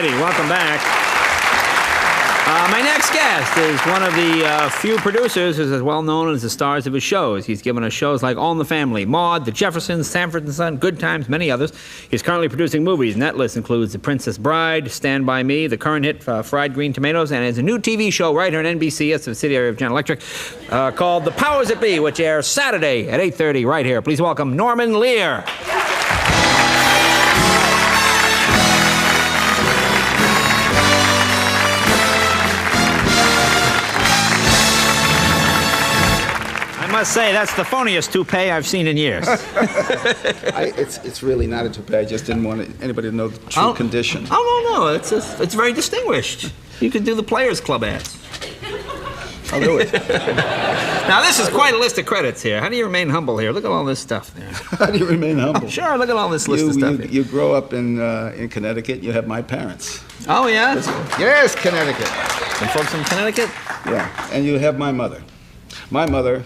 righty, welcome back. My next guest is one of the few producers who's as well known as the stars of his shows. He's given us shows like All in the Family, Maude, The Jeffersons, Sanford and Son, Good Times, many others. He's currently producing movies, and that list includes The Princess Bride, Stand By Me, the current hit Fried Green Tomatoes, and has a new TV show right here on NBC, it's a subsidiary of General Electric, called The Powers That Be, which airs Saturday at 8:30 right here. Please welcome Norman Lear. I must say, that's the phoniest toupee I've seen in years. It's really not a toupee. I just didn't want anybody to know the true condition. Oh, no. It's very distinguished. You could do the Players Club ads. I'll do it. Now, this is quite a list of credits here. How do you remain humble here? Look at all this stuff there. How do you remain humble? Oh, sure, look at all this list of stuff here. You grow up in Connecticut. You have my parents. Oh, yeah? Yes, Connecticut. Some folks in Connecticut? Yeah, and you have my mother. My mother...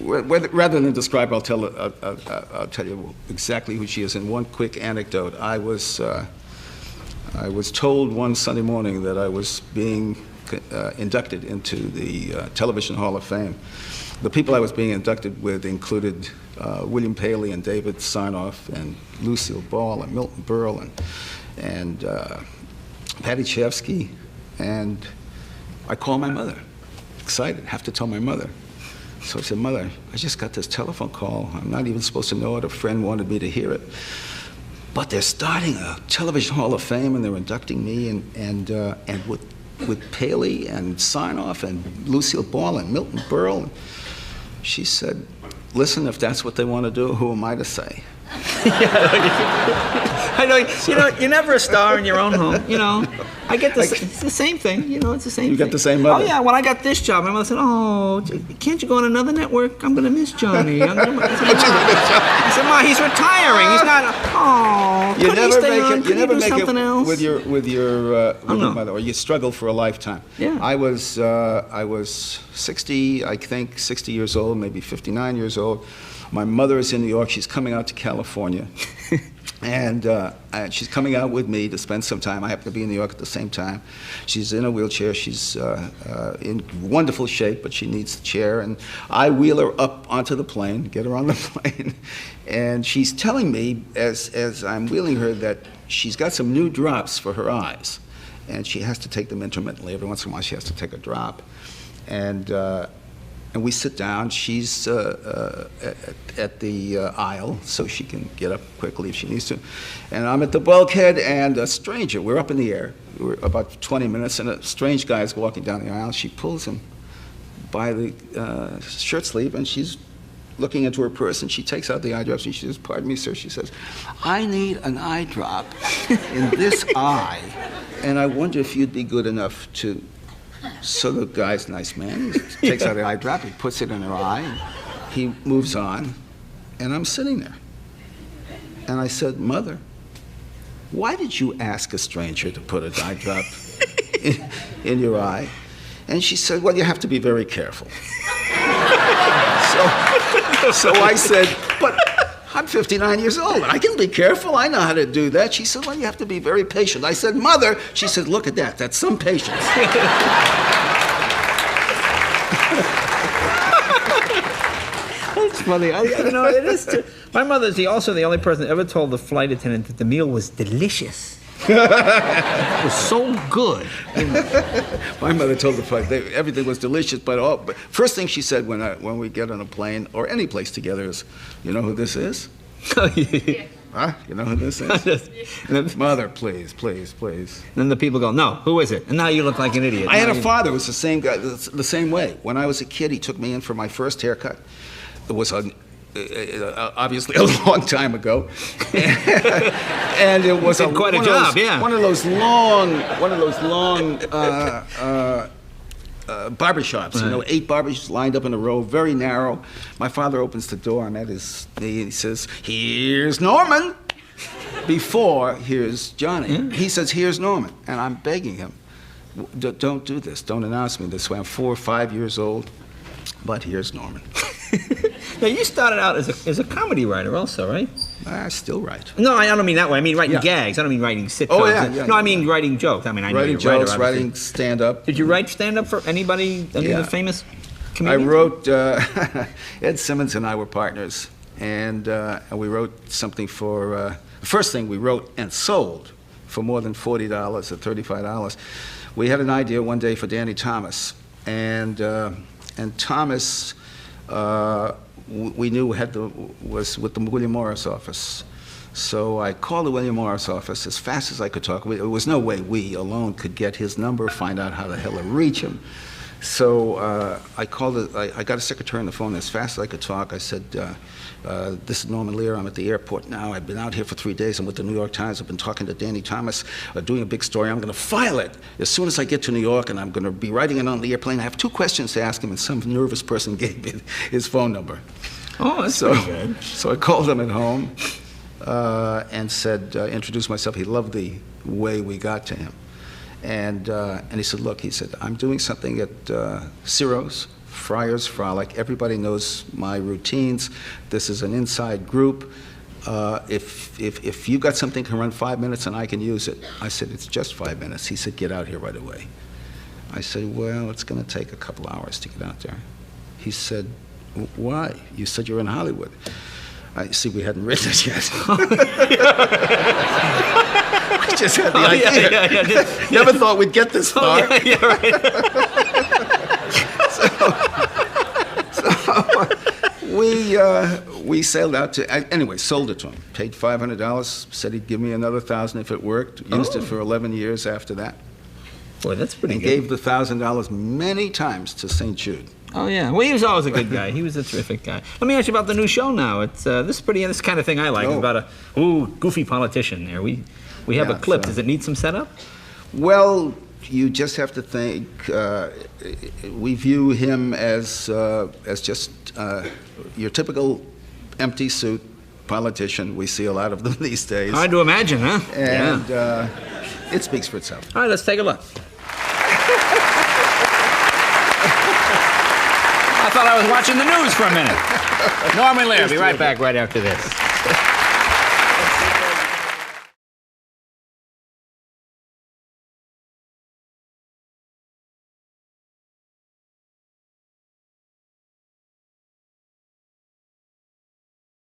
rather than describe, I'll tell you exactly who she is. In one quick anecdote, I was told one Sunday morning that I was being inducted into the Television Hall of Fame. The people I was being inducted with included William Paley and David Sarnoff and Lucille Ball and Milton Berle and Patty Chayefsky, and I call my mother, excited, have to tell my mother. So I said, Mother, I just got this telephone call. I'm not even supposed to know it. A friend wanted me to hear it. But they're starting a Television Hall of Fame, and they're inducting me, and with Paley and Sarnoff and Lucille Ball and Milton Berle. She said, listen, if that's what they want to do, who am I to say? I know, you're never a star in your own home, I get this, it's the same thing, it's the same thing. You got the same mother? Oh, yeah, when I got this job, my mother said, oh, can't you go on another network? I'm going to miss Johnny. I said, Ma, he's retiring. He's not, you never make it else? with your mother, or you struggle for a lifetime. Yeah. I was 60 years old, maybe 59 years old. My mother is in New York. She's coming out to California. And she's coming out with me to spend some time. I happen to be in New York at the same time. She's in a wheelchair. She's in wonderful shape, but she needs the chair. And I wheel her up onto the plane, get her on the plane. And she's telling me, as I'm wheeling her, that she's got some new drops for her eyes. And she has to take them intermittently. Every once in a while, she has to take a drop. And we sit down. She's at the aisle, so she can get up quickly if she needs to. And I'm at the bulkhead, and a stranger, we're up in the air, we're about 20 minutes, and a strange guy is walking down the aisle. She pulls him by the shirt sleeve, and she's looking into her purse, and she takes out the eye drops, and she says, pardon me, sir, she says, I need an eye drop in this eye, and I wonder if you'd be good enough to... So the guy's a nice man. He takes out the eye drop, he puts it in her eye, and he moves on, and I'm sitting there. And I said, Mother, why did you ask a stranger to put an eye drop in your eye? And she said, well, you have to be very careful. So I said, but I'm 59 years old. I can be careful. I know how to do that. She said, well, you have to be very patient. I said, Mother. She said, look at that. That's some patience. That's funny. It is true. My mother's also the only person that ever told the flight attendant that the meal was delicious. It was so good. My mother told the flight everything was delicious, but first thing she said when we get on a plane or any place together is, you know who this is? Yeah. Huh? You know who this is? Mother, please, please, please. Then the people go, no, who is it? And now you look like an idiot. I had a father who was the same guy, the same way. When I was a kid, he took me in for my first haircut. It was obviously a long time ago, and it was quite a job, yeah. One of those long barbershops, right. 8 barbers lined up in a row, very narrow. My father opens the door, I'm at his knee, and he says, here's Norman. Before, here's Johnny. Yeah. He says, here's Norman. And I'm begging him, don't do this. Don't announce me this way. I'm 4 or 5 years old, but here's Norman. Now, you started out as a comedy writer also, right? I still write. No, I don't mean that way. I mean writing Yeah. gags. I don't mean writing sitcoms. Oh, yeah. No, I mean writing jokes. I mean, I know Writing you're a writer, jokes, obviously. writing stand-up. Did you write stand-up for anybody, any of the famous I comedians? wrote, Ed Simmons and I were partners, and we wrote something for, the first thing we wrote and sold for more than $40 or $35. We had an idea one day for Danny Thomas, and Thomas, we knew was with the William Morris office. So I called the William Morris office as fast as I could talk. There was no way we alone could get his number, find out how the hell to reach him. So I called it, I got a secretary on the phone as fast as I could talk. I said, this is Norman Lear. I'm at the airport now. I've been out here for 3 days. I'm with the New York Times. I've been talking to Danny Thomas, doing a big story. I'm going to file it as soon as I get to New York, and I'm going to be writing it on the airplane. I have 2 questions to ask him, and some nervous person gave me his phone number. Oh, that's pretty good. So I called him at home and said, introduced myself. He loved the way we got to him. And he said, look, he said, I'm doing something at Ciro's, Friars Frolic. Everybody knows my routines. This is an inside group. If you got something can run 5 minutes and I can use it. I said, it's just 5 minutes. He said, get out here right away. I said, well, it's going to take a couple hours to get out there. He said, why? You said you're in Hollywood. I see, we hadn't written it yet. We just had the idea. Never thought we'd get this far. We sailed out to, anyway, sold it to him. Paid $500, said he'd give me another $1,000 if it worked. Used it for 11 years after that. Boy, that's pretty and good. Gave the $1,000 many times to St. Jude. Oh, yeah. Well, he was always a good guy. He was a terrific guy. Let me ask you about the new show now. It's this kind of thing I like. It's about a goofy politician there. We have a clip. Does it need some setup? Well, you just have to think. We view him as just your typical empty suit politician. We see a lot of them these days. Hard to imagine, huh? And it speaks for itself. All right, let's take a look. I thought I was watching the news for a minute. Norman Lear, be right back right after this.